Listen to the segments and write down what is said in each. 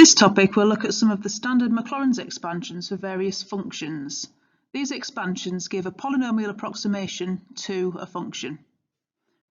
this topic, we'll look at some of the standard Maclaurin's expansions for various functions. These expansions give a polynomial approximation to a function.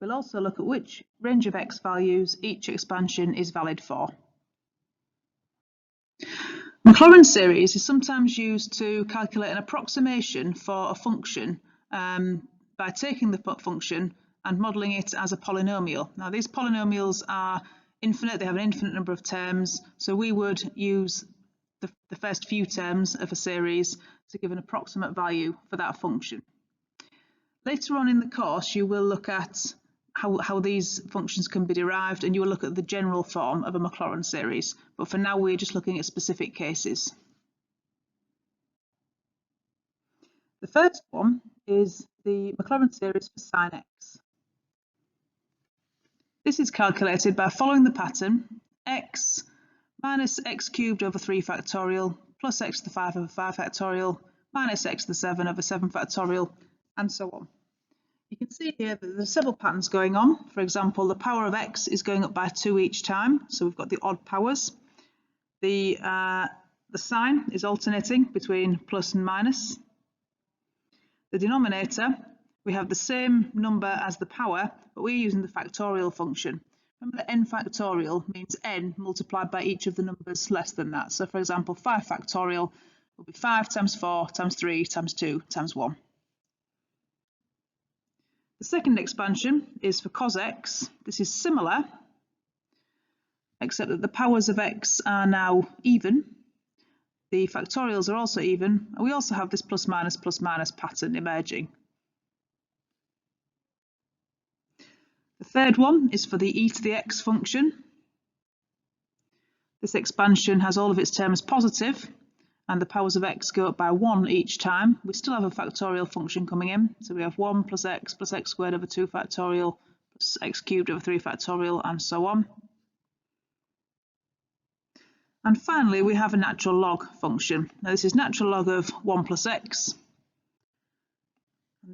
We'll also look at which range of x values each expansion is valid for. Maclaurin series is sometimes used to calculate an approximation for a function by taking the function and modelling it as a polynomial. Now, these polynomials are infinite, they have an infinite number of terms, so we would use the first few terms of a series to give an approximate value for that function. Later on in the course, you will look at how these functions can be derived, and you will look at the general form of a Maclaurin series. But for now, we're just looking at specific cases. The first one is the Maclaurin series for sine x. This is calculated by following the pattern x minus x cubed over 3 factorial plus x to the 5 over 5 factorial minus x to the 7 over 7 factorial, and so on. You can see here that there's several patterns going on. For example, the power of x is going up by 2 each time, so we've got the odd powers. The sign is alternating between plus and minus. The denominator, we have the same number as the power, but we're using the factorial function. Remember that n factorial means n multiplied by each of the numbers less than that. So for example, 5 factorial will be 5 times 4 times 3 times 2 times 1. The second expansion is for cos x. This is similar, except that the powers of x are now even. The factorials are also even, and we also have this plus minus pattern emerging. The third one is for the e to the x function. This expansion has all of its terms positive, and the powers of x go up by 1 each time. We still have a factorial function coming in, so we have 1 plus x squared over 2 factorial plus x cubed over 3 factorial, and so on. And finally, we have a natural log function. Now, this is natural log of 1 plus x.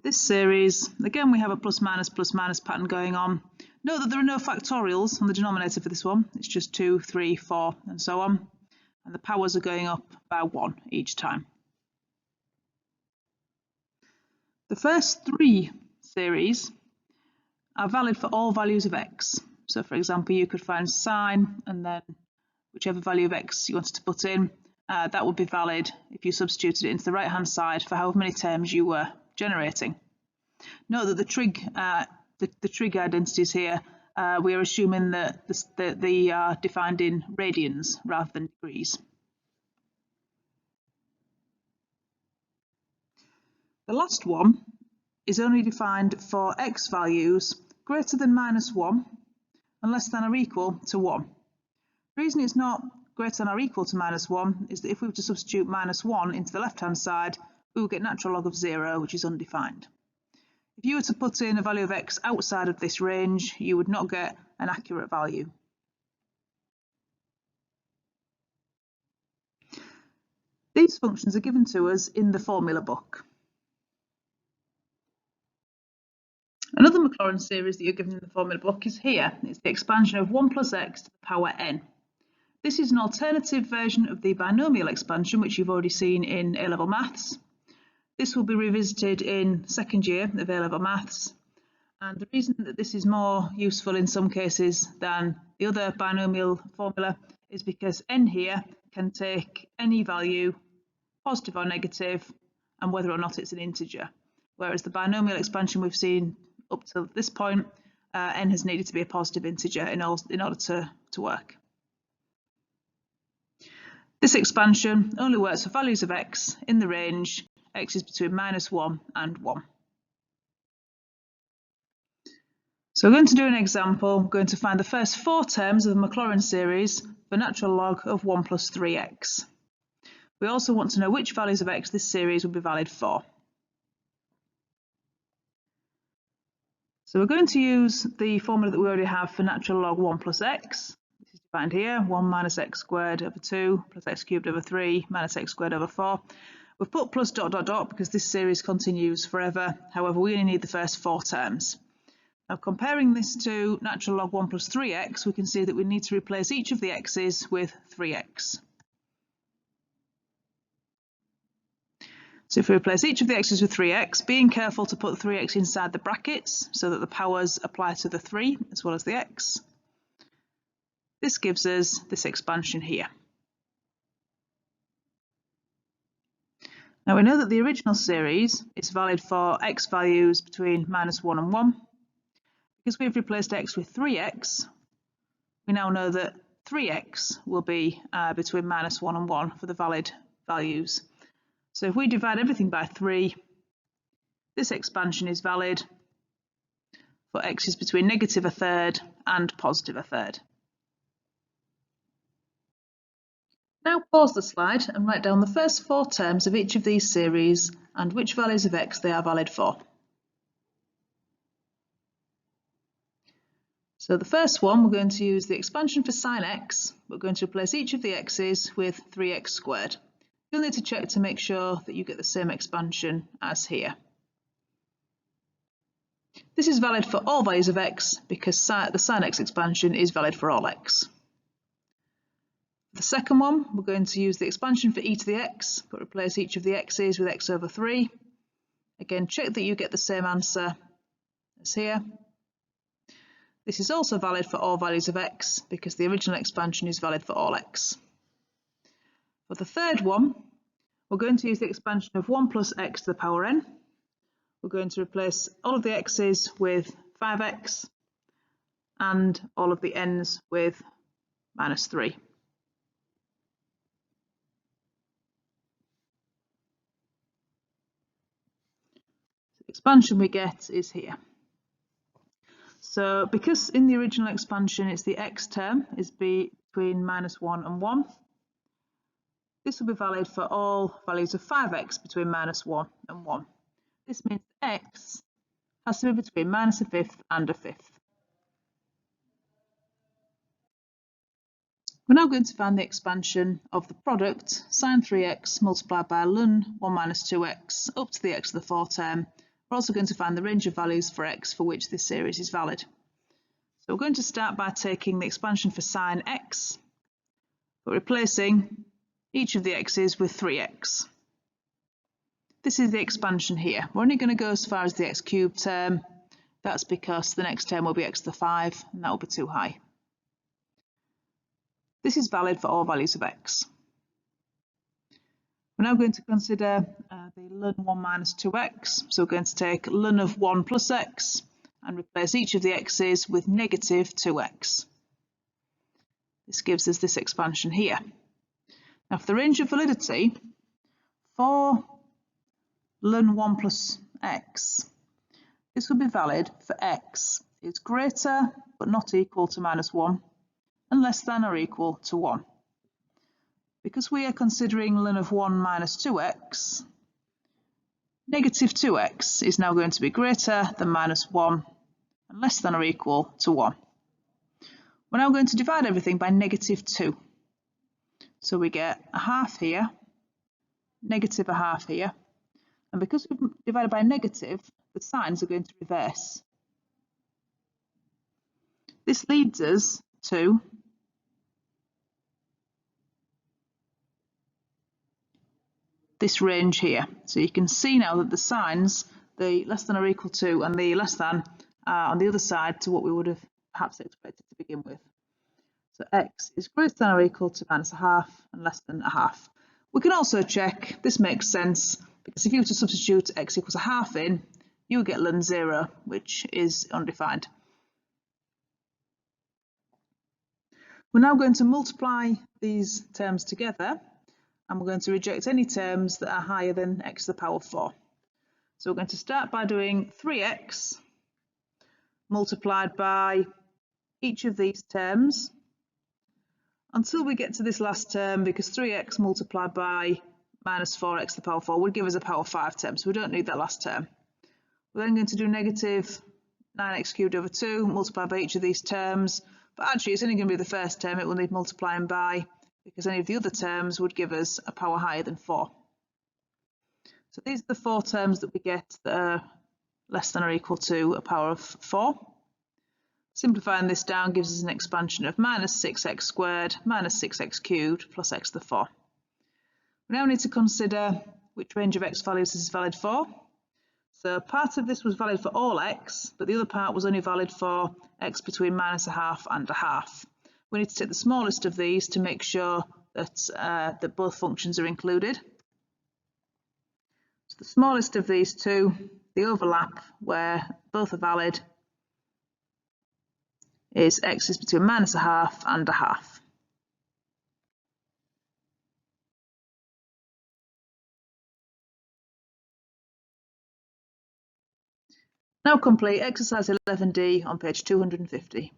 This series, again, we have a plus minus pattern going on. Note that there are no factorials on the denominator for this one. It's just 2, 3, 4, and so on. And the powers are going up by 1 each time. The first 3 series are valid for all values of x. So, for example, you could find sine and then whichever value of x you wanted to put in. That would be valid if you substituted it into the right-hand side for however many terms you were generating. Note that the trig identities here, we are assuming that they are defined in radians rather than degrees. The last one is only defined for x values greater than -1 and less than or equal to 1. The reason it's not greater than or equal to -1 is that if we were to substitute -1 into the left-hand side, we will get natural log of 0, which is undefined. If you were to put in a value of x outside of this range, you would not get an accurate value. These functions are given to us in the formula book. Another Maclaurin series that you're given in the formula book is here. It's the expansion of 1 plus x to the power n. This is an alternative version of the binomial expansion, which you've already seen in A-level maths. This will be revisited in second year of A-level maths. And the reason that this is more useful in some cases than the other binomial formula is because n here can take any value, positive or negative, and whether or not it's an integer. Whereas the binomial expansion we've seen up to this point, n has needed to be a positive integer in order to work. This expansion only works for values of x in the range x is between -1 and 1. So we're going to do an example. We're going to find the first 4 terms of the Maclaurin series for natural log of 1 plus 3x. We also want to know which values of x this series will be valid for. So we're going to use the formula that we already have for natural log 1 plus x. This is defined here, 1 minus x squared over 2 plus x cubed over 3 minus x squared over 4. We've put plus ... because this series continues forever. However, we only need the first 4 terms. Now comparing this to natural log 1 plus 3x, we can see that we need to replace each of the x's with 3x. So if we replace each of the x's with 3x, being careful to put 3x inside the brackets so that the powers apply to the 3 as well as the x, this gives us this expansion here. Now we know that the original series is valid for x values between -1 and 1. Because we've replaced x with 3x, we now know that 3x will be between -1 and 1 for the valid values. So if we divide everything by 3, this expansion is valid for x's between -1/3 and +1/3. Now pause the slide and write down the first 4 terms of each of these series and which values of x they are valid for. So the first one, we're going to use the expansion for sine x. We're going to replace each of the x's with 3x squared. You'll need to check to make sure that you get the same expansion as here. This is valid for all values of x because the sine x expansion is valid for all x. The second one, we're going to use the expansion for e to the x, but replace each of the x's with x over 3. Again, check that you get the same answer as here. This is also valid for all values of x because the original expansion is valid for all x. For the third one, we're going to use the expansion of 1 plus x to the power n. We're going to replace all of the x's with 5x and all of the n's with -3. The expansion we get is here. So because in the original expansion it's the x term is between -1 and 1, this will be valid for all values of 5x between -1 and 1. This means x has to be between -1/5 and 1/5. We're now going to find the expansion of the product sine 3x multiplied by ln 1 minus 2x up to the x to the 4 term. We're also going to find the range of values for x for which this series is valid. So we're going to start by taking the expansion for sine x, but replacing each of the x's with 3x. This is the expansion here. We're only going to go as far as the x cubed term. That's because the next term will be x to the 5, and that will be too high. This is valid for all values of x. We're now going to consider the ln 1 minus 2x. So we're going to take ln of 1 plus x and replace each of the x's with -2x. This gives us this expansion here. Now for the range of validity, for ln 1 plus x, this will be valid for x is greater but not equal to -1 and less than or equal to 1. Because we are considering ln of 1 minus 2x, -2x is now going to be greater than -1 and less than or equal to 1. We're now going to divide everything by -2. So we get a half here, negative a half here, and because we've divided by negative, the signs are going to reverse. This leads us to this range here. So you can see now that the signs, the less than or equal to and the less than, are on the other side to what we would have perhaps expected to begin with. So x is greater than or equal to -1/2 and less than 1/2. We can also check this makes sense because if you were to substitute x equals 1/2 in, you would get ln 0, which is undefined. We're now going to multiply these terms together, and we're going to reject any terms that are higher than x to the power 4. So we're going to start by doing 3x multiplied by each of these terms until we get to this last term, because 3x multiplied by -4x to the power 4 would give us a power 5 term, so we don't need that last term. We're then going to do -9x cubed over 2 multiplied by each of these terms, but actually it's only going to be the first term it will need multiplying by, because any of the other terms would give us a power higher than 4. So these are the 4 terms that we get that are less than or equal to a power of 4. Simplifying this down gives us an expansion of minus 6x squared minus 6x cubed plus x to the 4. We now need to consider which range of x values this is valid for. So part of this was valid for all x, but the other part was only valid for x between minus a half and a half. We need to take the smallest of these to make sure that both functions are included. So the smallest of these two, the overlap where both are valid, is x is between minus a half and a half. Now complete exercise 11D on page 250.